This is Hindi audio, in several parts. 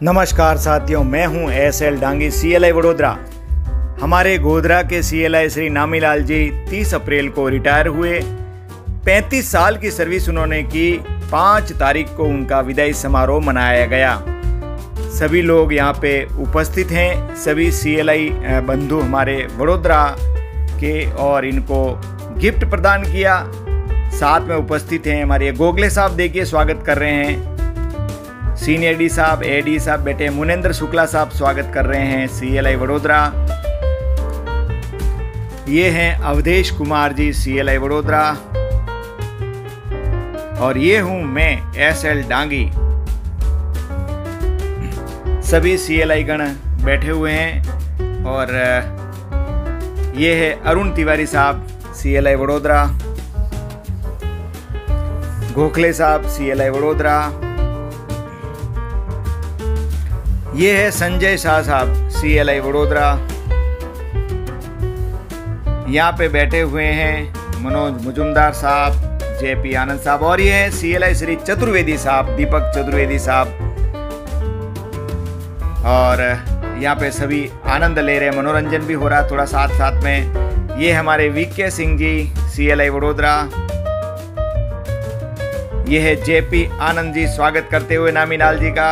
नमस्कार साथियों, मैं हूं एस.एल. डांगी, CLI वडोदरा। हमारे गोधरा के CLI श्री नामीलाल जी 30 अप्रैल को रिटायर हुए। 35 साल की सर्विस उन्होंने की। 5 तारीख को उनका विदाई समारोह मनाया गया। सभी लोग यहाँ पे उपस्थित हैं, सभी CLI बंधु हमारे वडोदरा के, और इनको गिफ्ट प्रदान किया। साथ में उपस्थित हैं हमारे गोगले साहब, देखिए स्वागत कर रहे हैं। सीनियर डी साहब, AD साहब, बेटे मुनेंद्र शुक्ला साहब स्वागत कर रहे हैं CLI वडोदरा। ये हैं अवधेश कुमार जी CLI वडोदरा, और ये हूं मैं S.L. डांगी। सभी CLI गण बैठे हुए हैं, और ये है अरुण तिवारी साहब CLI वडोदरा, गोखले साहब CLI वडोदरा, ये है संजय शाह साहब CLI वडोदरा। यहाँ पे बैठे हुए हैं मनोज मुजुमदार साहब, JP आनंद साहब, और ये है CLI श्री चतुर्वेदी साहब, दीपक चतुर्वेदी साहब। और यहाँ पे सभी आनंद ले रहे हैं, मनोरंजन भी हो रहा है थोड़ा साथ साथ में। ये हमारे VK सिंह जी CLI वडोदरा। ये है JP आनंद जी स्वागत करते हुए नामीलाल जी का,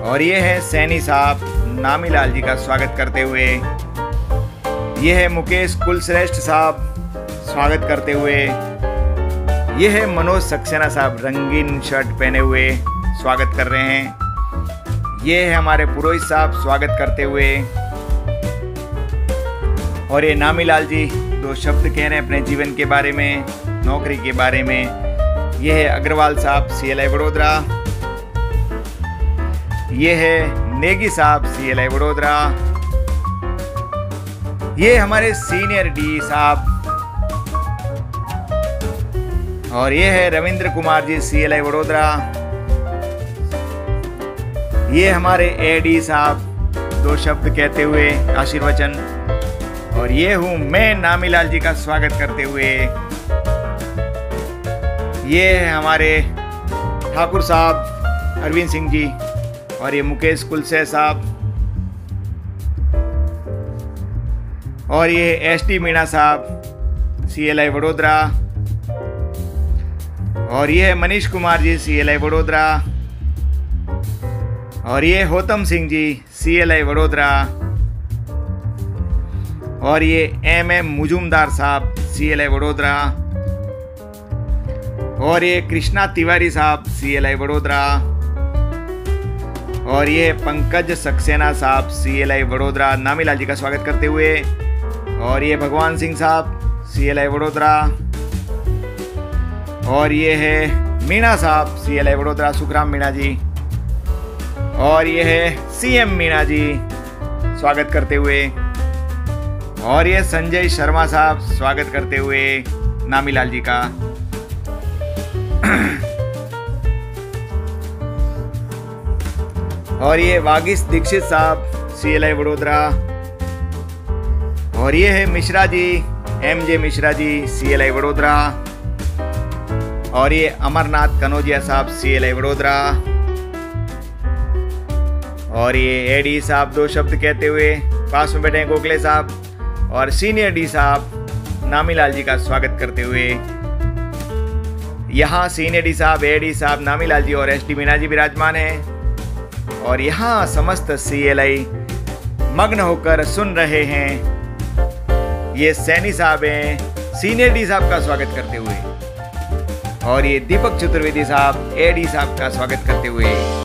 और ये है सैनी साहब नामीलाल जी का स्वागत करते हुए। ये है मुकेश कुलश्रेष्ठ साहब स्वागत करते हुए। ये है मनोज सक्सेना साहब रंगीन शर्ट पहने हुए स्वागत कर रहे हैं। ये है हमारे पुरोहित साहब स्वागत करते हुए, और ये नामीलाल जी 2 शब्द कह रहे हैं अपने जीवन के बारे में, नौकरी के बारे में। ये है अग्रवाल साहब CLI वडोदरा। ये है नेगी साहब CLI वडोदरा। ये हमारे सीनियर डी साहब, और ये है रविंद्र कुमार जी CLI वडोदरा। ये हमारे AD साहब 2 शब्द कहते हुए आशीर्वचन, और ये हूं मैं नामीलाल जी का स्वागत करते हुए। ये है हमारे ठाकुर साहब अरविंद सिंह जी, और ये मुकेश कुलसे साहब, और ये ST मीणा साहब CLI वडोदरा, और ये है मनीष कुमार जी CLI वडोदरा, और ये होतम सिंह जी CLI वडोदरा, और ये MM मुजुमदार साहब CLI वडोदरा, और ये कृष्णा तिवारी साहब CLI वडोदरा, और ये पंकज सक्सेना साहब CLI वडोदरा नामीलाल जी का स्वागत करते हुए, और ये भगवान सिंह साहब CLI वडोदरा, और ये है मीणा साहब CLI वडोदरा, सुखराम मीणा जी, और ये है CM मीणा जी स्वागत करते हुए, और ये संजय शर्मा साहब स्वागत करते हुए नामीलाल जी का। और ये वागीश दीक्षित साहब CLI वडोदरा, और ये है मिश्रा जी MJ मिश्रा जी CLI वडोदरा, और ये अमरनाथ कनौजिया साहब CLI वडोदरा, और ये AD साहब 2 शब्द कहते हुए पास में बैठे हैं गोखले साहब, और सीनियर डी साहब नामीलाल जी का स्वागत करते हुए। यहाँ सीनियर डी साहब, AD साहब, नामीलाल जी और ST मीणा जी विराजमान हैं, और यहाँ समस्त CLI मग्न होकर सुन रहे हैं। ये सैनी साहब हैं सीनियर डी साहब का स्वागत करते हुए, और ये दीपक चतुर्वेदी साहब AD साहब का स्वागत करते हुए।